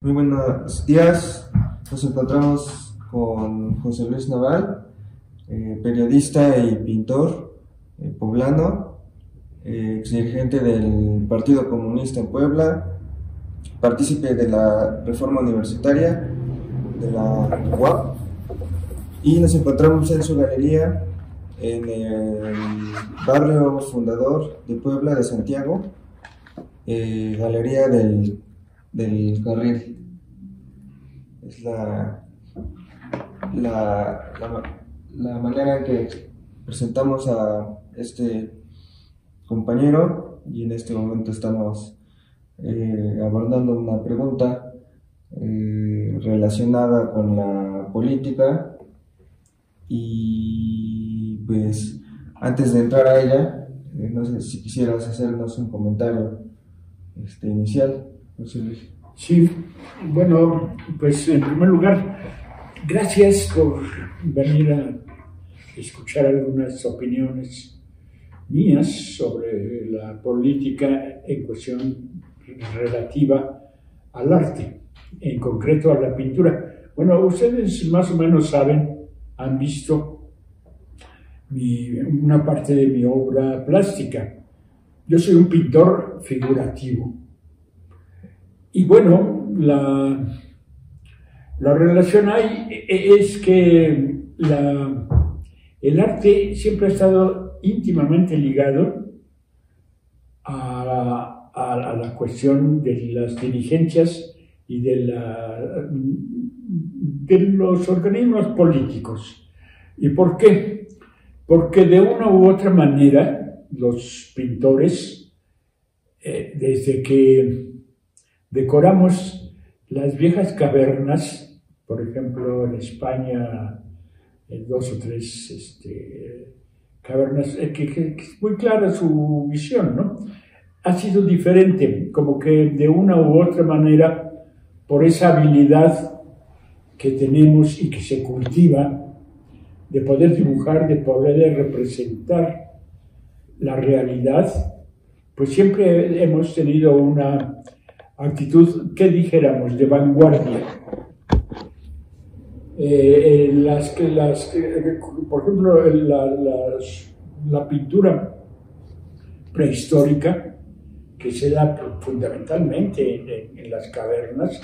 Muy buenos días, nos encontramos con José Luis Naval, periodista y pintor poblano, exdirigente del Partido Comunista en Puebla, partícipe de la Reforma Universitaria de la UAP, y nos encontramos en su galería en el barrio fundador de Puebla de Santiago, Galería del Carril. Es la manera en que presentamos a este compañero, y en este momento estamos abordando una pregunta relacionada con la política, y pues antes de entrar a ella, no sé si quisieras hacernos un comentario inicial, José Luis. Sí, bueno, pues en primer lugar, gracias por venir a escuchar algunas opiniones mías sobre la política en cuestión relativa al arte, en concreto a la pintura. Bueno, ustedes más o menos saben, han visto una parte de mi obra plástica. Yo soy un pintor figurativo. Y bueno, la relación ahí es que el arte siempre ha estado íntimamente ligado a la cuestión de las dirigencias y de los organismos políticos. ¿Y por qué? Porque de una u otra manera los pintores, desde que decoramos las viejas cavernas, por ejemplo en España, dos o tres cavernas, que es muy clara su visión, ¿no? Ha sido diferente, como que de una u otra manera, por esa habilidad que tenemos y que se cultiva, de poder dibujar, de poder representar la realidad, pues siempre hemos tenido una actitud, ¿qué dijéramos?, de vanguardia. Por ejemplo, la pintura prehistórica, que se da fundamentalmente en las cavernas,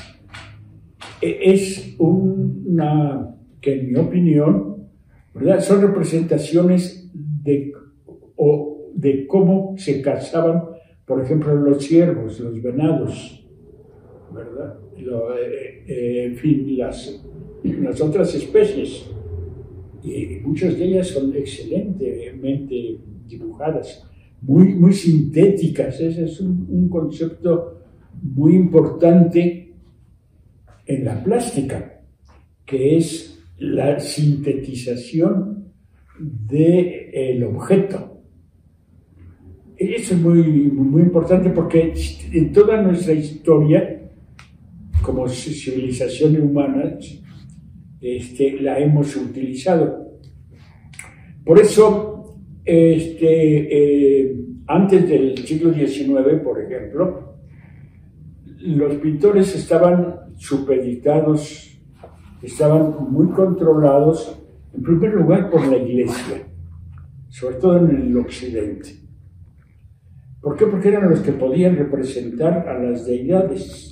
es una, que en mi opinión, ¿verdad?, son representaciones de cómo se cazaban, por ejemplo, los ciervos, los venados, ¿verdad? En fin, las otras especies, y muchas de ellas son excelentemente dibujadas, muy sintéticas. Ese es un concepto muy importante en la plástica, que es la sintetización del objeto. Eso es muy importante, porque en toda nuestra historia como civilización humana la hemos utilizado. Por eso, antes del siglo XIX, por ejemplo, los pintores estaban supeditados, estaban muy controlados, en primer lugar, por la Iglesia, sobre todo en el occidente. ¿Por qué? Porque eran los que podían representar a las deidades,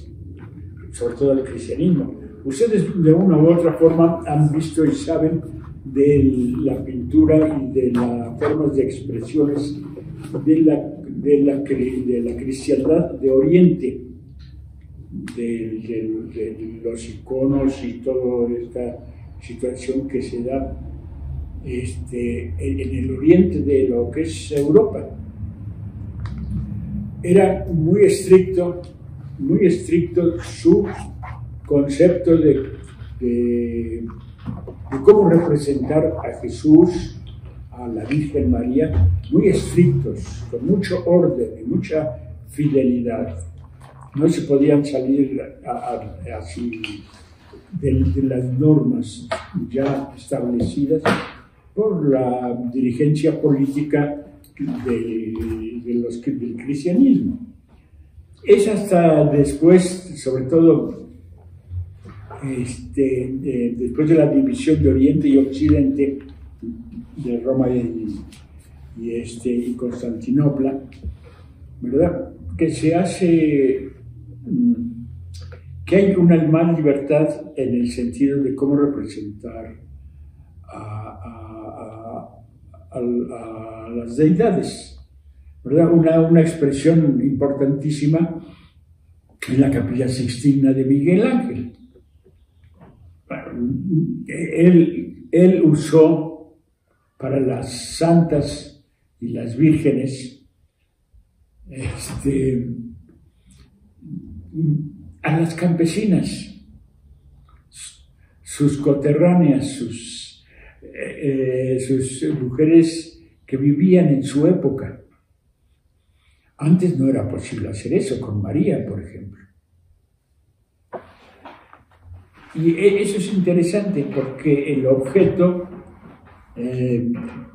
sobre todo el cristianismo. Ustedes de una u otra forma han visto y saben de la pintura y de las formas de expresiones de la cristiandad de Oriente, de los iconos y toda esta situación que se da en el oriente de lo que es Europa. Era muy estricto su concepto de cómo representar a Jesús, a la Virgen María, muy estrictos, con mucho orden y mucha fidelidad. No se podían salir así de las normas ya establecidas por la dirigencia política del cristianismo. Es hasta después, sobre todo después de la división de Oriente y Occidente, de Roma y Constantinopla, ¿verdad? Que se hace, que hay una más libertad en el sentido de cómo representar a las deidades, ¿verdad? Una expresión importantísima en la Capilla Sixtina de Miguel Ángel. Él usó para las santas y las vírgenes a las campesinas, sus coterráneas, sus mujeres que vivían en su época. Antes no era posible hacer eso con María, por ejemplo. Y eso es interesante porque el objeto,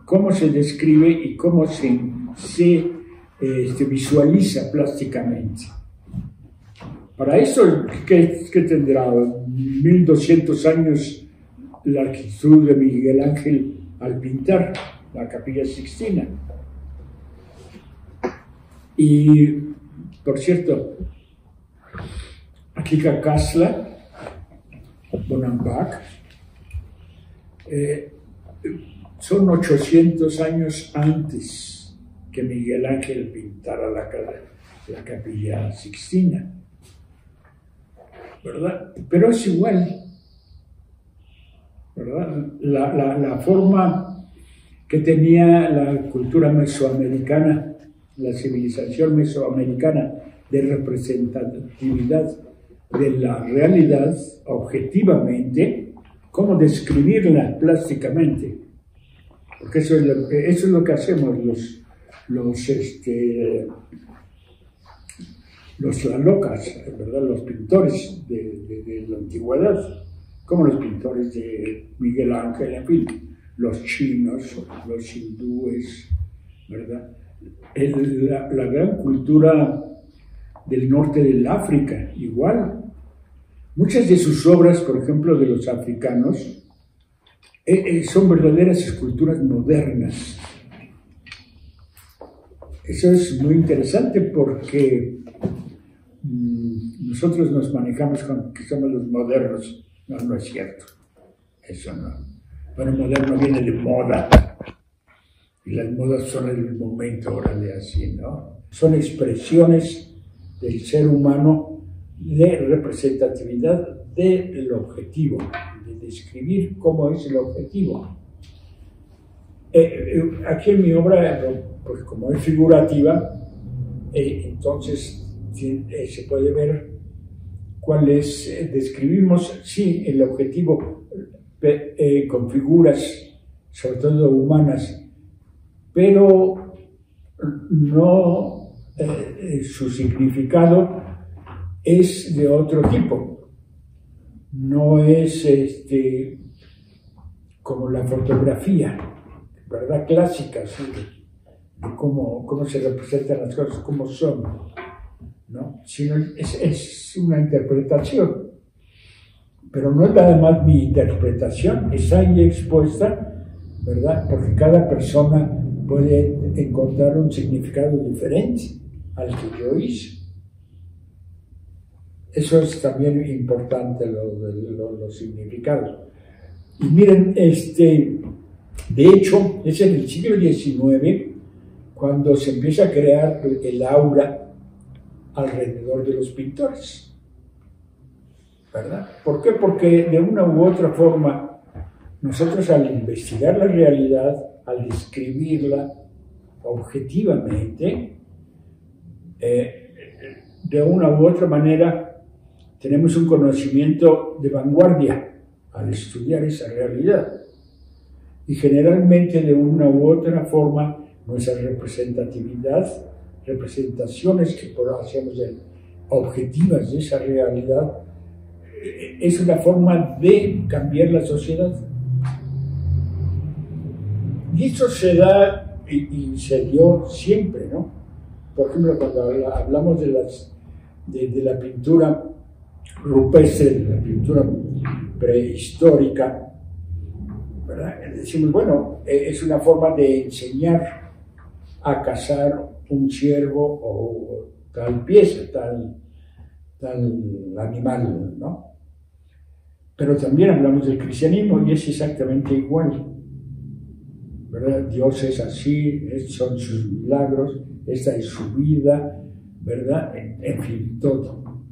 cómo se describe y cómo se visualiza plásticamente. Para eso, ¿qué tendrá? 1200 años la actitud de Miguel Ángel al pintar la Capilla Sixtina. Y, por cierto, aquí Casla, Bonambach, son 800 años antes que Miguel Ángel pintara la Capilla Sixtina, ¿verdad? Pero es igual, ¿verdad? La forma que tenía la cultura mesoamericana, la civilización mesoamericana de representatividad de la realidad objetivamente, cómo describirla plásticamente, porque eso es lo que hacemos los lalocas, ¿verdad? Los pintores de la antigüedad, como los pintores de Miguel Ángel, en fin, los chinos, los hindúes, ¿verdad? La gran cultura del norte del África, igual. Muchas de sus obras, por ejemplo, de los africanos, son verdaderas esculturas modernas. Eso es muy interesante porque nosotros nos manejamos con que somos los modernos. No, no es cierto. Eso no. Bueno, moderno viene de moda. Y las modas son el momento, órale, así, ¿no? Son expresiones del ser humano de representatividad del objetivo, de describir cómo es el objetivo. Aquí en mi obra, pues como es figurativa, entonces se puede ver cuál es, describimos, sí, el objetivo con figuras, sobre todo humanas, pero no, su significado es de otro tipo. No es como la fotografía, ¿verdad? Clásica, ¿sí? De cómo se representan las cosas, cómo son, ¿no? Sino es una interpretación. Pero no es nada más mi interpretación, está ahí expuesta, ¿verdad? Porque cada persona puede encontrar un significado diferente al que yo hice. Eso es también importante, los significados. Y miren, de hecho, es en el siglo XIX cuando se empieza a crear el aura alrededor de los pintores, ¿verdad? ¿Por qué? Porque de una u otra forma, nosotros al investigar la realidad, al describirla objetivamente, de una u otra manera, tenemos un conocimiento de vanguardia al estudiar esa realidad. Y generalmente, de una u otra forma, nuestra representaciones que hacemos objetivas de esa realidad, es una forma de cambiar la sociedad. Y eso se da y se dio siempre, ¿no? Por ejemplo, cuando hablamos de la pintura rupestre, la pintura prehistórica, ¿verdad? Decimos, bueno, es una forma de enseñar a cazar un ciervo o tal pieza, tal animal, ¿no? Pero también hablamos del cristianismo y es exactamente igual, ¿verdad? Dios es así, son sus milagros, esta es su vida, ¿verdad? En fin, todo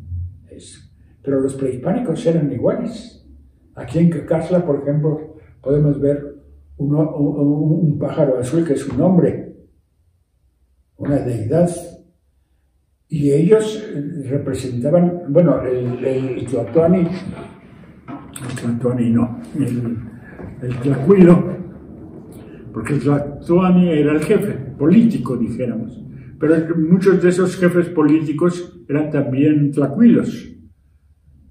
eso. Pero los prehispánicos eran iguales. Aquí en Cacaxtla, por ejemplo, podemos ver un pájaro azul que es un hombre, una deidad. Y ellos representaban, bueno, el Tlatoani no, el Tlacuilo, porque el Tlatoani era el jefe político, dijéramos. Pero muchos de esos jefes políticos eran también tlacuilos,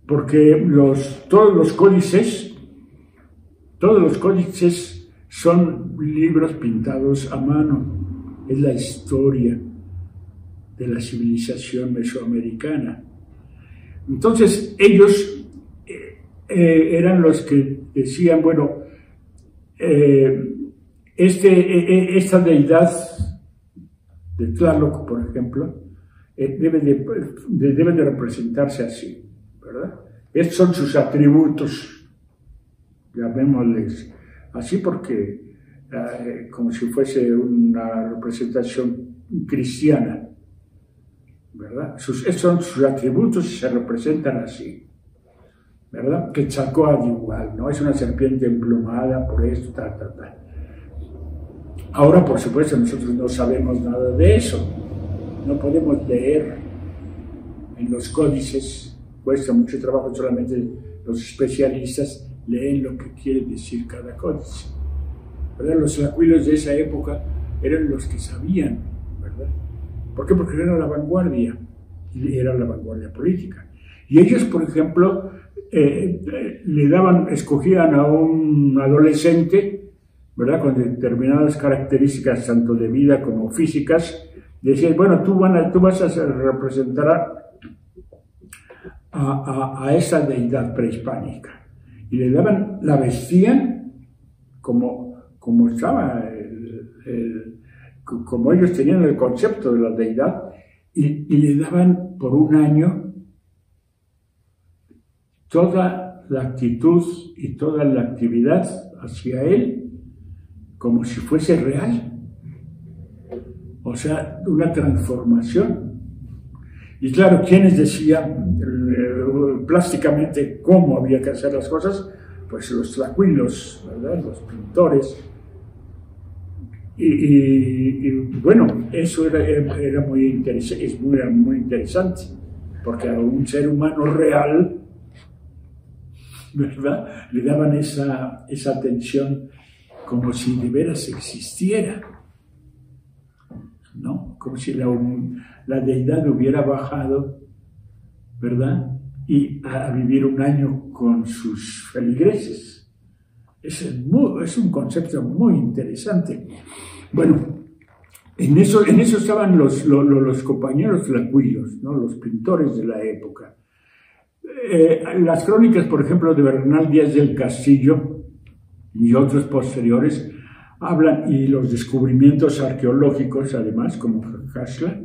porque todos los códices son libros pintados a mano. Es la historia de la civilización mesoamericana. Entonces ellos eran los que decían, bueno, esta deidad de Tlaloc, por ejemplo, debe de representarse así, ¿verdad? Estos son sus atributos, llamémosles así, porque como si fuese una representación cristiana, ¿verdad? Estos son sus atributos y se representan así, ¿verdad? Quetzalcóatl igual, ¿no? Es una serpiente emplumada por esto, tal. Ahora, por supuesto, nosotros no sabemos nada de eso. No podemos leer en los códices, cuesta mucho trabajo, solamente los especialistas leen lo que quiere decir cada códice, ¿verdad? Los tlacuilos de esa época eran los que sabían, ¿verdad? ¿Por qué? Porque eran la vanguardia, y era la vanguardia política. Y ellos, por ejemplo, escogían a un adolescente, ¿verdad? Con determinadas características, tanto de vida como físicas, decían, bueno, tú vas a representar a esa deidad prehispánica. Y la vestían como estaba, como ellos tenían el concepto de la deidad, y le daban por un año toda la actitud y toda la actividad hacia él como si fuese real. O sea, una transformación. Y claro, quienes decían plásticamente cómo había que hacer las cosas, pues los tlacuilos, ¿verdad? Los pintores. Y bueno, eso era muy interesante, muy interesante, porque a un ser humano real, ¿verdad?, le daban esa atención como si de veras existiera, ¿no? Como si la deidad hubiera bajado, ¿verdad?, y a vivir un año con sus feligreses. Es un concepto muy interesante. Bueno, en eso estaban los compañeros tlacuilos, ¿no?, los pintores de la época. Las crónicas, por ejemplo, de Bernal Díaz del Castillo y otros posteriores hablan, y los descubrimientos arqueológicos, además, como Cacaxtla,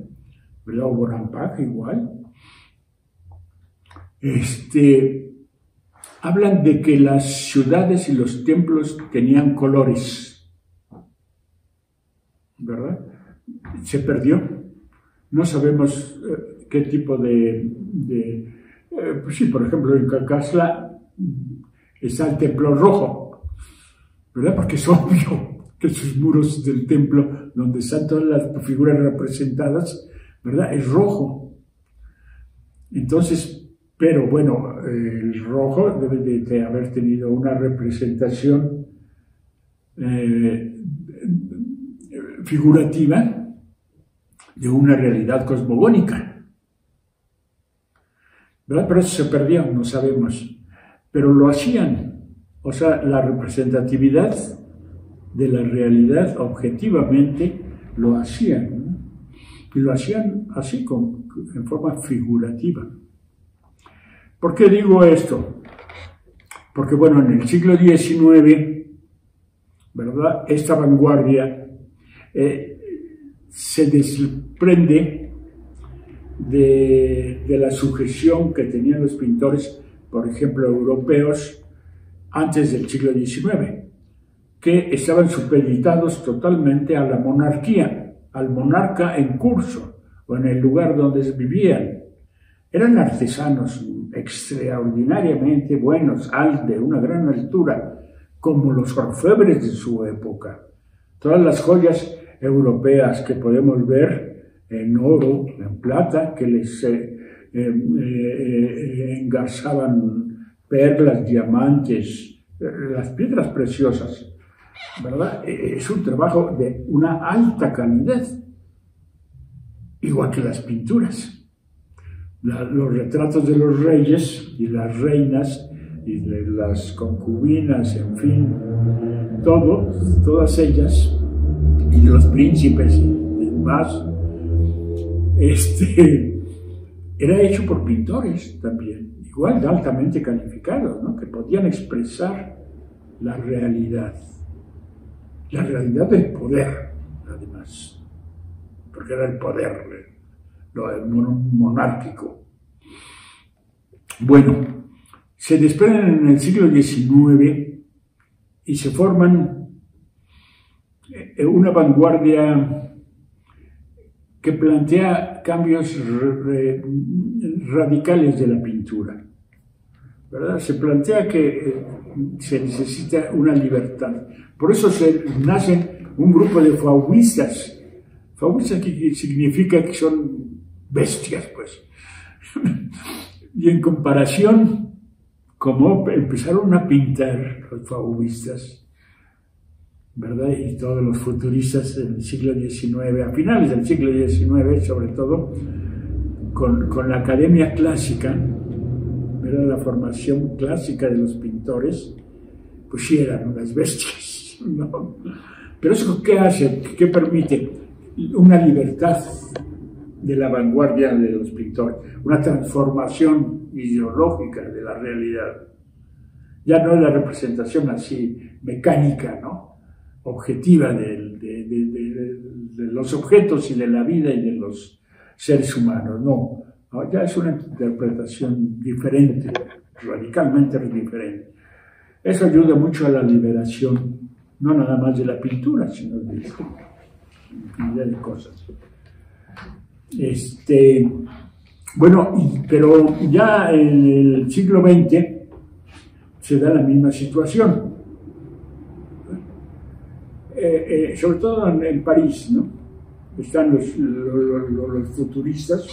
¿verdad?, o Bonampak igual, hablan de que las ciudades y los templos tenían colores, ¿verdad? Se perdió. No sabemos qué tipo pues sí, por ejemplo, en Cacaxtla está el templo rojo, ¿verdad? Porque es obvio que sus muros del templo, donde están todas las figuras representadas, ¿verdad?, es rojo. Entonces, pero bueno, el rojo debe de haber tenido una representación figurativa de una realidad cosmogónica, ¿verdad? Pero eso se perdió, no sabemos. Pero lo hacían, o sea, la representatividad de la realidad objetivamente lo hacían, ¿no? Y lo hacían así, en forma figurativa. ¿Por qué digo esto? Porque, bueno, en el siglo XIX, ¿verdad?, esta vanguardia se desprende de la sujeción que tenían los pintores, por ejemplo, europeos, antes del siglo XIX, que estaban supeditados totalmente a la monarquía, al monarca en curso o en el lugar donde vivían. Eran artesanos extraordinariamente buenos, de una gran altura, como los orfebres de su época. Todas las joyas europeas que podemos ver en oro, en plata, que les engarzaban perlas, diamantes, las piedras preciosas, ¿verdad? Es un trabajo de una alta calidad, igual que las pinturas. Los retratos de los reyes y las reinas y de las concubinas, en fin, todas ellas, y de los príncipes y demás, era hecho por pintores también, igual altamente calificados, ¿no?, que podían expresar la realidad del poder, además, porque era el poder monárquico. Bueno, se desprenden en el siglo XIX y se forman una vanguardia que plantea cambios radicales de la pintura, ¿verdad? Se plantea que se necesita una libertad. Por eso nace un grupo de fauvistas. Fauvistas que significa que son bestias, pues. Y en comparación, como empezaron a pintar los fauvistas, ¿verdad?, y todos los futuristas del siglo XIX, a finales del siglo XIX, sobre todo, con la academia clásica, ¿verdad?, la formación clásica de los pintores, pues sí eran unas bestias, ¿no? Pero eso, ¿qué hace? ¿Qué permite? Una libertad de la vanguardia de los pintores, una transformación ideológica de la realidad. Ya no es la representación así mecánica, ¿no?, objetiva de los objetos y de la vida y de los seres humanos, no, ya es una interpretación diferente, radicalmente diferente. Eso ayuda mucho a la liberación, no nada más de la pintura, sino de infinidad de cosas. Bueno, pero ya en el siglo XX se da la misma situación, sobre todo en París, ¿no? Están los futuristas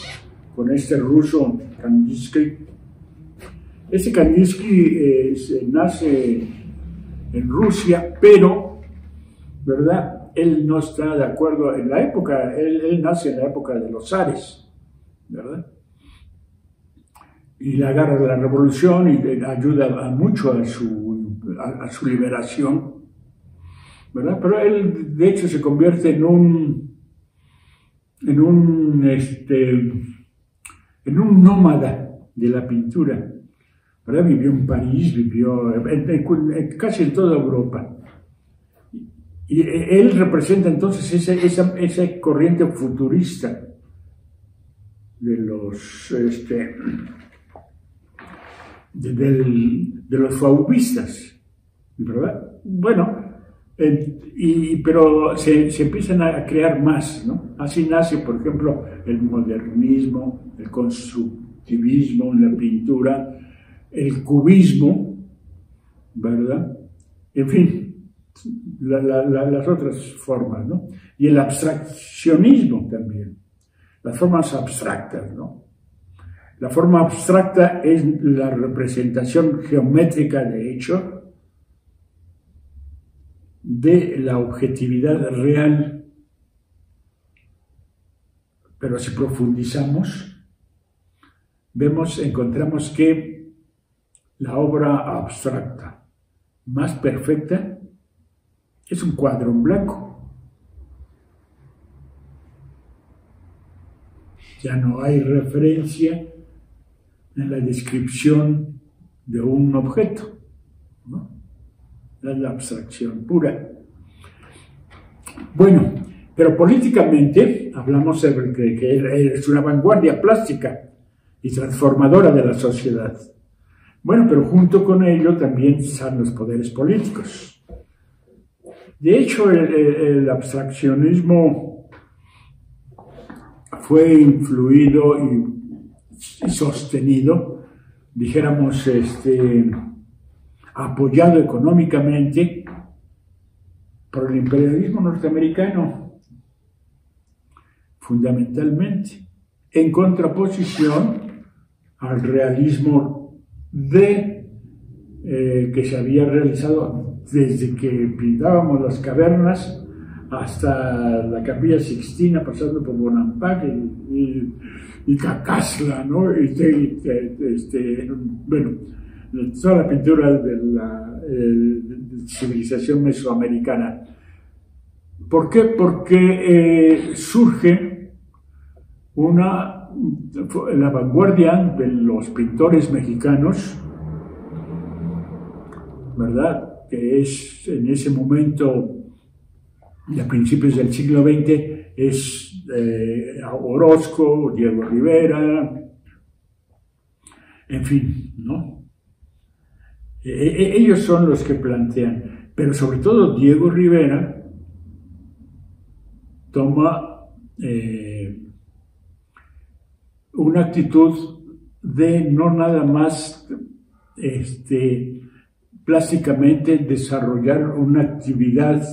con este ruso Kandinsky. Ese Kandinsky nace en Rusia, pero, ¿verdad?, él no está de acuerdo en la época, él nace en la época de los zares, ¿verdad? Y le agarra la revolución y le ayuda mucho a su liberación, ¿verdad? Pero él, de hecho, se convierte en un nómada de la pintura, ¿verdad? Vivió en París, vivió casi en toda Europa. Y él representa entonces esa corriente futurista de los fauvistas, ¿verdad? Bueno, pero se empiezan a crear más, ¿no? Así nace, por ejemplo, el modernismo, el constructivismo en la pintura, el cubismo, ¿verdad? En fin, las otras formas, ¿no? Y el abstraccionismo también, las formas abstractas, ¿no? La forma abstracta es la representación geométrica, de hecho, de la objetividad real. Pero si profundizamos, encontramos que la obra abstracta más perfecta es un cuadro en blanco. Ya no hay referencia en la descripción de un objeto, ¿no? Es la abstracción pura. Bueno, pero políticamente hablamos de que es una vanguardia plástica y transformadora de la sociedad. Bueno, pero junto con ello también están los poderes políticos. De hecho, el abstraccionismo fue influido y sostenido, dijéramos, apoyado económicamente por el imperialismo norteamericano, fundamentalmente, en contraposición al realismo que se había realizado desde que pintábamos las cavernas hasta la Capilla Sixtina, pasando por Bonampak y Cacasla, ¿no? Bueno, toda la pintura de la civilización mesoamericana. ¿Por qué? Porque surge la vanguardia de los pintores mexicanos, ¿verdad? Que es en ese momento, a principios del siglo XX, es Orozco, Diego Rivera, en fin, ¿no? Ellos son los que plantean, pero sobre todo Diego Rivera toma una actitud de no nada más plásticamente desarrollar una actividad,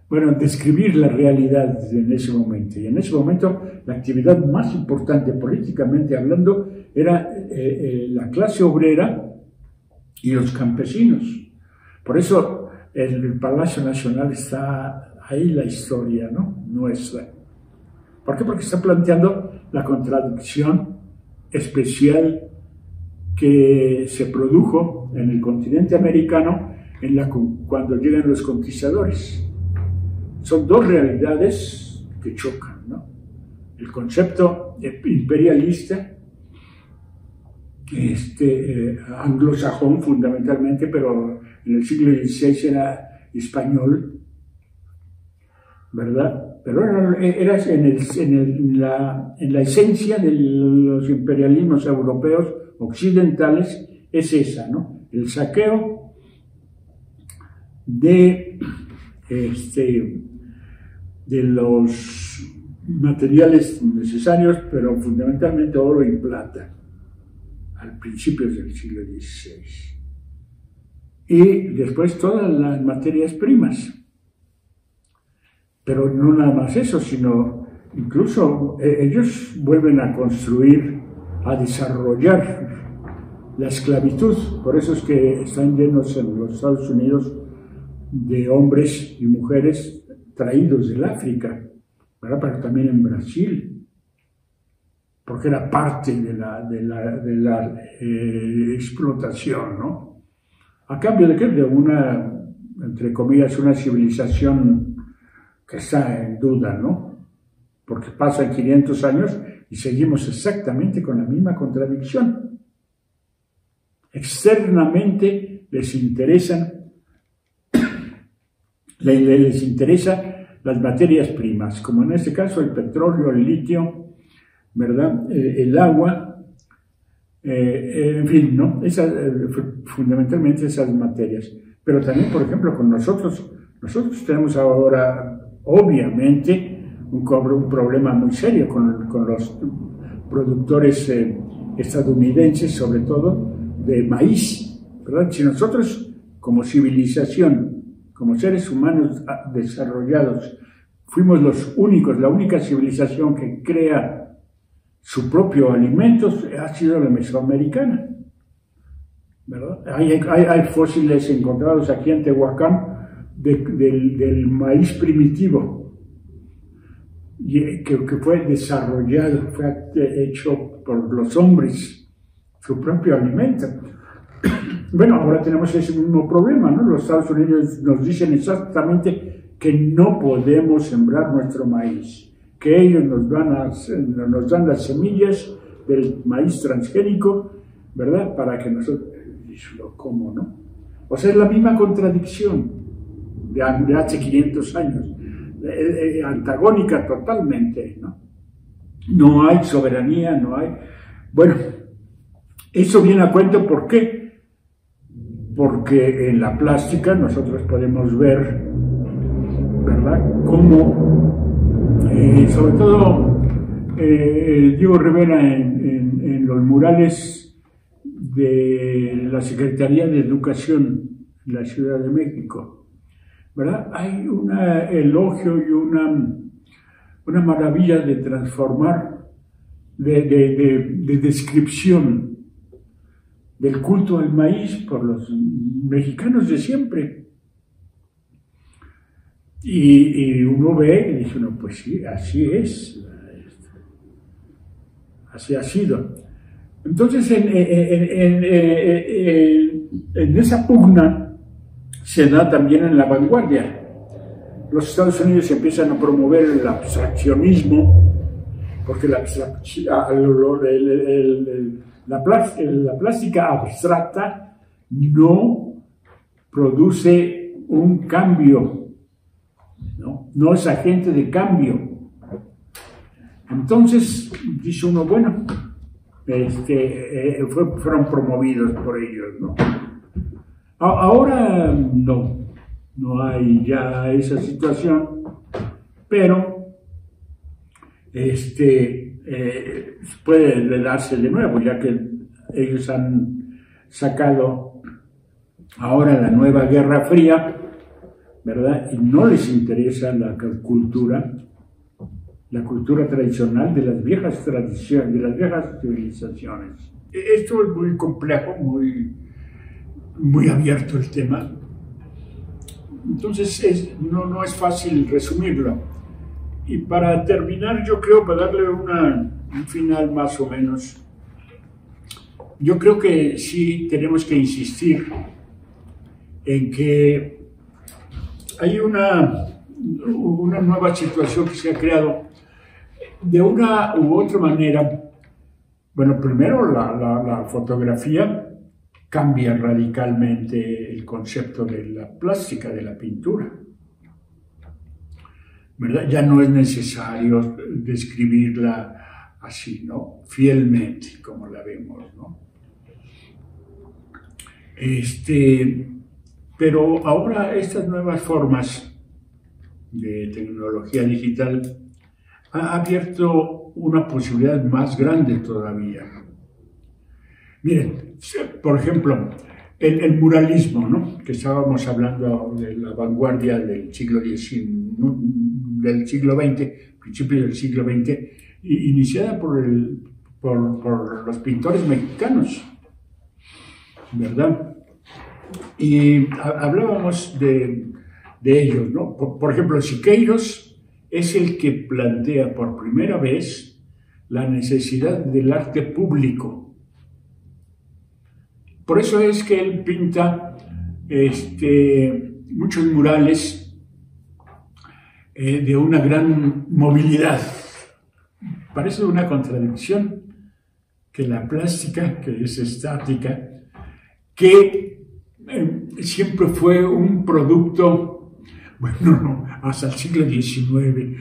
bueno, describir la realidad en ese momento. Y en ese momento la actividad más importante políticamente hablando era la clase obrera y los campesinos. Por eso el Palacio Nacional está ahí, la historia, ¿no? Nuestra. ¿Por qué? Porque está planteando la contradicción especial que se produjo en el continente americano cuando llegan los conquistadores. Son dos realidades que chocan, ¿no? El concepto imperialista, anglosajón fundamentalmente, pero en el siglo XVI era español, ¿verdad? Pero era en la esencia de los imperialismos europeos occidentales, es esa, ¿no? El saqueo de los materiales necesarios, pero fundamentalmente oro y plata, al principios del siglo XVI. Y después todas las materias primas. Pero no nada más eso, sino incluso ellos vuelven a construir, a desarrollar la esclavitud. Por eso es que están llenos en los Estados Unidos de hombres y mujeres traídos del África, ¿verdad? Pero también en Brasil, porque era parte de la explotación, ¿no? ¿A cambio de qué? De una, entre comillas, una civilización que está en duda, ¿no? Porque pasan 500 años y seguimos exactamente con la misma contradicción. Externamente les interesan las materias primas, como en este caso el petróleo, el litio, ¿verdad? El agua, en fin, ¿no? Fundamentalmente esas materias. Pero también, por ejemplo, con nosotros tenemos ahora, obviamente, un problema muy serio con los productores estadounidenses, sobre todo, de maíz, ¿verdad? Si nosotros, como civilización, como seres humanos desarrollados, fuimos la única civilización que crea su propio alimento, ha sido la mesoamericana, ¿verdad? Hay fósiles encontrados aquí en Tehuacán del maíz primitivo, que fue desarrollado, fue hecho por los hombres, su propio alimento. Bueno, ahora tenemos ese mismo problema, ¿no? Los Estados Unidos nos dicen exactamente que no podemos sembrar nuestro maíz, que ellos nos dan las semillas del maíz transgénico ¿verdad? Para que nosotros, ¿cómo no? O sea, es la misma contradicción de hace 500 años, antagónica totalmente, ¿no? No hay soberanía, no hay... Bueno, eso viene a cuento, ¿por qué? Porque en la plástica nosotros podemos ver, ¿verdad?, cómo, sobre todo, Diego Rivera en los murales de la Secretaría de Educación en la Ciudad de México, ¿verdad? Hay un elogio y una maravilla de transformar, de descripción del culto al maíz por los mexicanos de siempre. Y uno ve y dice, no, pues sí, así es, así ha sido. Entonces, en esa pugna se da también en la vanguardia. Los Estados Unidos empiezan a promover el abstraccionismo, porque la plástica abstracta no produce un cambio, no es agente de cambio. Entonces, dice uno, bueno, fueron promovidos por ellos, ¿no? Ahora no hay ya esa situación, pero puede darse de nuevo, ya que ellos han sacado ahora la nueva Guerra Fría, ¿verdad? Y no les interesa la cultura tradicional de las viejas tradiciones, de las viejas civilizaciones. Esto es muy complejo, muy abierto el tema. Entonces no es fácil resumirlo. Y para terminar, yo creo, para darle un final más o menos, yo creo que sí tenemos que insistir en que hay una nueva situación que se ha creado de una u otra manera. Bueno, primero la fotografía cambia radicalmente el concepto de la plástica, de la pintura, ¿verdad? Ya no es necesario describirla así, ¿no? Fielmente, como la vemos, ¿no? Pero ahora estas nuevas formas de tecnología digital ha abierto una posibilidad más grande todavía. Miren, por ejemplo, el muralismo, ¿no?, que estábamos hablando de la vanguardia del siglo XX, principio del siglo XX, iniciada por los pintores mexicanos, ¿verdad? Y hablábamos de ellos, ¿no? Por ejemplo, Siqueiros es el que plantea por primera vez la necesidad del arte público. Por eso es que él pinta muchos murales de una gran movilidad. Parece una contradicción que la plástica, que es estática, que siempre fue un producto, bueno, no, hasta el siglo XIX,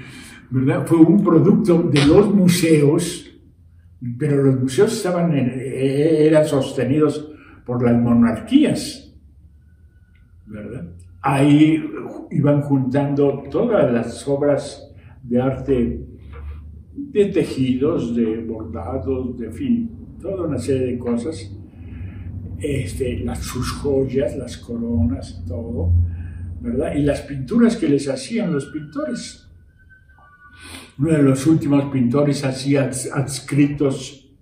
¿verdad? Fue un producto de los museos, pero los museos eran sostenidos por las monarquías, ¿verdad? Ahí iban juntando todas las obras de arte, de tejidos, de bordados, de fin, toda una serie de cosas, sus joyas, las coronas, todo, ¿verdad? Y las pinturas que les hacían los pintores. Uno de los últimos pintores hacía adscritos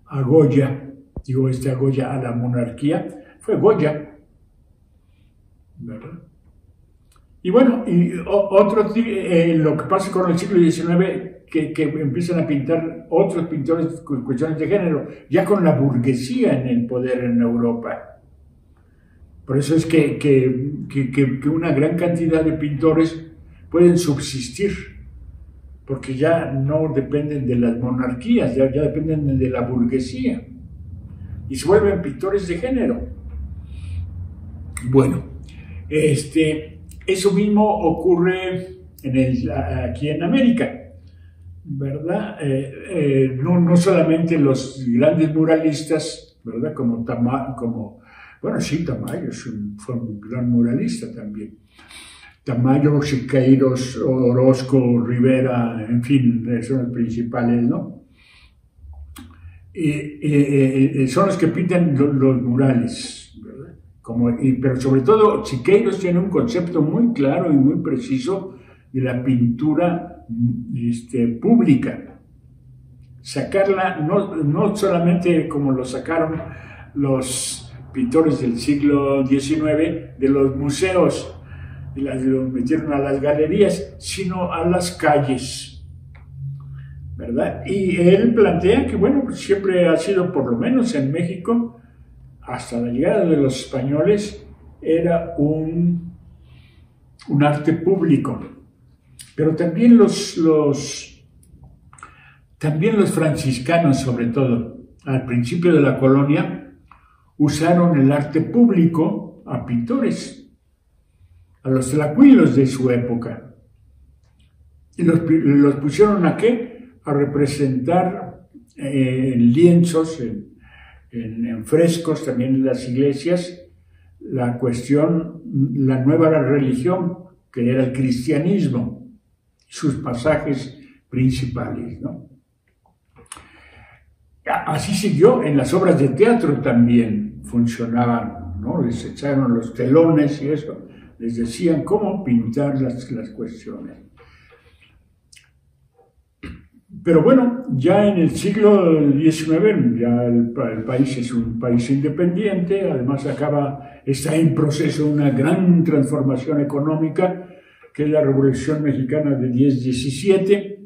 a Goya, a Goya, a la monarquía, fue Goya, ¿verdad? Y bueno, lo que pasa con el siglo XIX, que empiezan a pintar otros pintores con cuestiones de género, ya con la burguesía en el poder en Europa. Por eso es que una gran cantidad de pintores pueden subsistir, porque ya no dependen de las monarquías, ya dependen de la burguesía. y se vuelven pintores de género. Bueno, eso mismo ocurre aquí en América, ¿verdad? No solamente los grandes muralistas, ¿verdad? Bueno, sí, Tamayo fue un gran muralista también. Tamayo, Siqueiros, Orozco, Rivera, en fin, son los principales, ¿no? Son los que pintan los murales, ¿verdad? Pero sobre todo, Siqueiros tiene un concepto muy claro y muy preciso de la pintura pública. Sacarla, no solamente como lo sacaron los pintores del siglo XIX de los museos, y lo metieron a las galerías, sino a las calles, ¿verdad? Y él plantea que, bueno, pues siempre ha sido, por lo menos en México, hasta la llegada de los españoles, era un arte público. Pero también los franciscanos, sobre todo, al principio de la colonia, usaron el arte público a pintores, a los tlacuilos de su época. Y los pusieron ¿a qué? A representar en lienzos, en frescos, también en las iglesias, la nueva religión, que era el cristianismo, sus pasajes principales, ¿no? Así siguió en las obras de teatro también funcionaban, ¿no? Les echaron los telones y eso, les decían cómo pintar las cuestiones. Pero bueno, ya en el siglo XIX, ya el país es un país independiente, además está en proceso una gran transformación económica, que es la Revolución Mexicana de 10-17,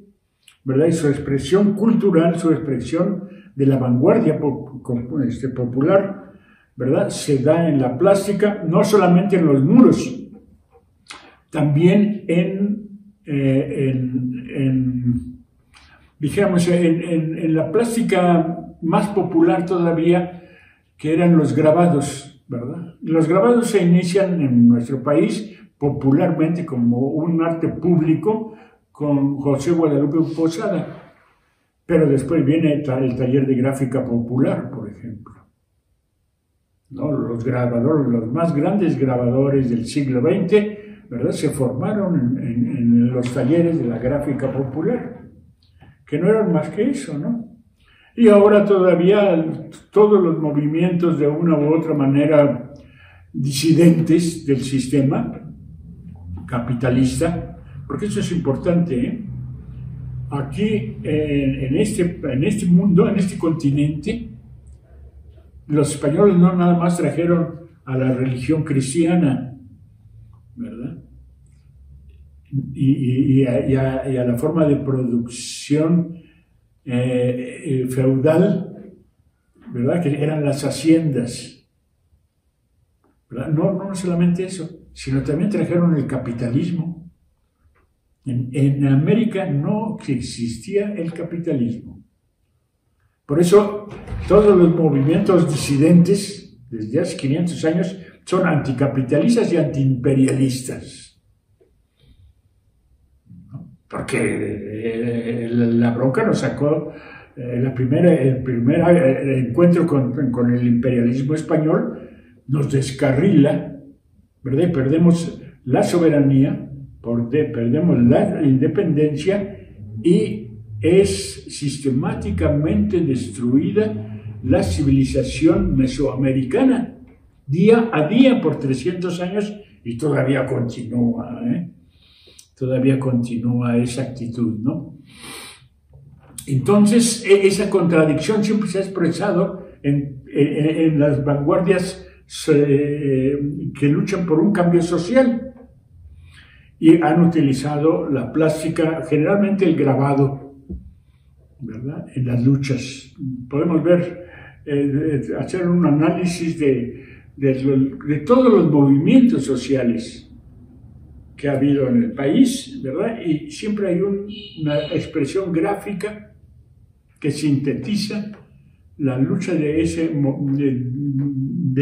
¿verdad? Y su expresión cultural, su expresión de la vanguardia popular, ¿verdad? Se da en la plástica, no solamente en los muros, también dijéramos, en la plástica más popular todavía, que eran los grabados, ¿verdad? Los grabados se inician en nuestro país popularmente como un arte público con José Guadalupe Posada, pero después viene el taller de gráfica popular, por ejemplo, ¿no? Los más grandes grabadores del siglo XX, ¿verdad? Se formaron en los talleres de la gráfica popular, que no eran más que eso, ¿no? Y ahora todavía todos los movimientos de una u otra manera disidentes del sistema capitalista, porque eso es importante, ¿eh? Aquí en este mundo, en este continente, los españoles no nada más trajeron a la religión cristiana, ¿verdad? Y a la forma de producción feudal, ¿verdad? Que eran las haciendas, ¿verdad? No solamente eso, sino también trajeron el capitalismo. En América no existía el capitalismo. Por eso todos los movimientos disidentes desde hace 500 años son anticapitalistas y antiimperialistas. Porque la bronca nos sacó el primer encuentro con el imperialismo español, nos descarrila, ¿verdad? Y perdemos la soberanía, perdemos la independencia y es sistemáticamente destruida la civilización mesoamericana día a día por 300 años y todavía continúa, Todavía continúa esa actitud, ¿no? Entonces, esa contradicción siempre se ha expresado en las vanguardias que luchan por un cambio social y han utilizado la plástica, generalmente el grabado, ¿verdad? En las luchas. Podemos ver, hacer un análisis de todos los movimientos sociales que ha habido en el país, ¿verdad? Y siempre hay una expresión gráfica que sintetiza la lucha de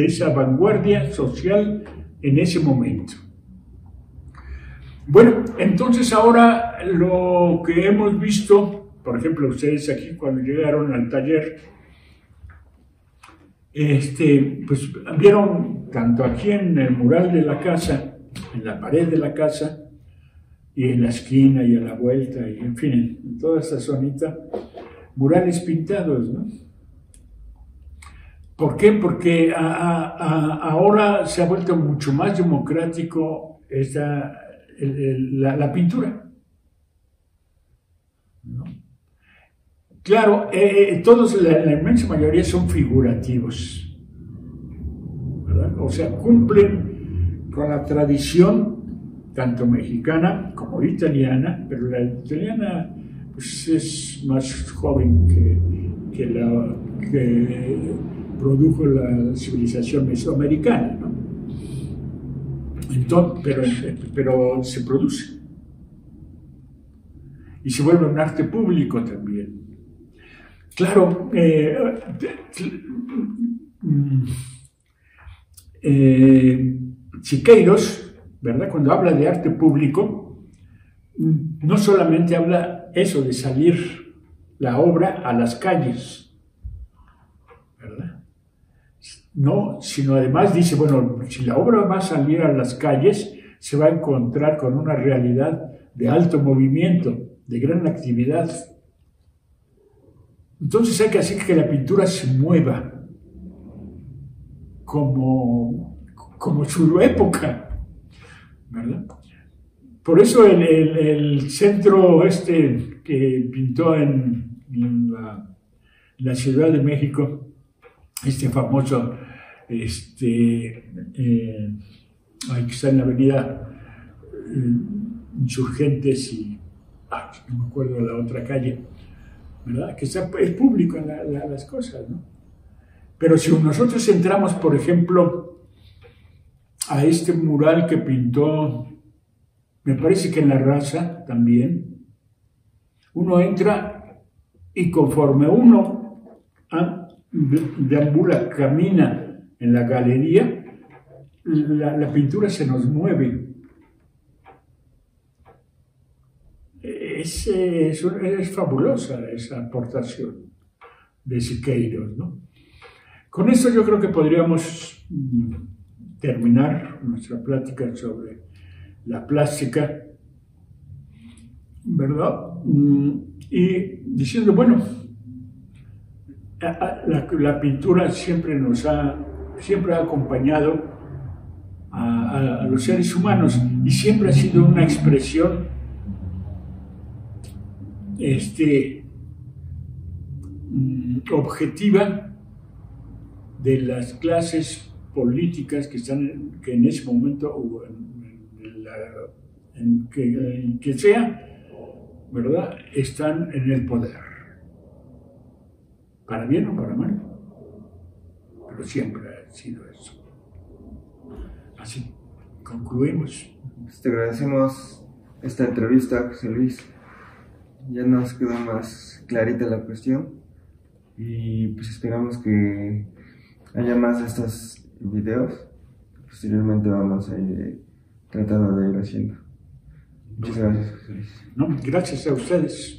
esa vanguardia social en ese momento. Bueno, entonces ahora lo que hemos visto, por ejemplo, ustedes aquí cuando llegaron al taller, pues vieron tanto aquí en el mural de la casa, en la pared de la casa, y en la esquina y a la vuelta, y en fin, en toda esta zonita, murales pintados, ¿no? ¿Por qué? Porque ahora se ha vuelto mucho más democrático la pintura, ¿no? Claro, todos, la inmensa mayoría son figurativos, ¿verdad? O sea, cumplen con la tradición tanto mexicana como italiana, pero la italiana pues, es más joven que la que produjo la civilización mesoamericana, ¿no? Entonces, pero se produce y se vuelve un arte público también. Claro, Siqueiros, ¿verdad? Cuando habla de arte público, no solamente habla eso de salir la obra a las calles, ¿verdad? No, sino además dice, bueno, si la obra va a salir a las calles, se va a encontrar con una realidad de alto movimiento, de gran actividad. Entonces hay que hacer que la pintura se mueva como su época, ¿verdad? Por eso el centro que pintó en la Ciudad de México, famoso, que está en la avenida Insurgentes y, no me acuerdo la otra calle, ¿verdad? Que es público las cosas, ¿no? Pero si nosotros entramos, por ejemplo, a este mural que pintó, me parece que en La Raza también, uno entra y conforme uno deambula, camina en la galería, la pintura se nos mueve. Es fabulosa esa aportación de Siqueiros, ¿no? Con esto yo creo que podríamos terminar nuestra plática sobre la plástica, ¿verdad? Y diciendo, bueno, la pintura siempre ha acompañado a los seres humanos y siempre ha sido una expresión objetiva de las clases políticas que en ese momento hubo, que sea, ¿verdad?, están en el poder, para bien o para mal, pero siempre ha sido eso. Así concluimos. Te agradecemos esta entrevista, José Luis. Ya nos quedó más clarita la cuestión y pues esperamos que haya más de estos videos. Posteriormente vamos a ir tratando de ir haciendo. Muchas gracias, José Luis. No, gracias a ustedes.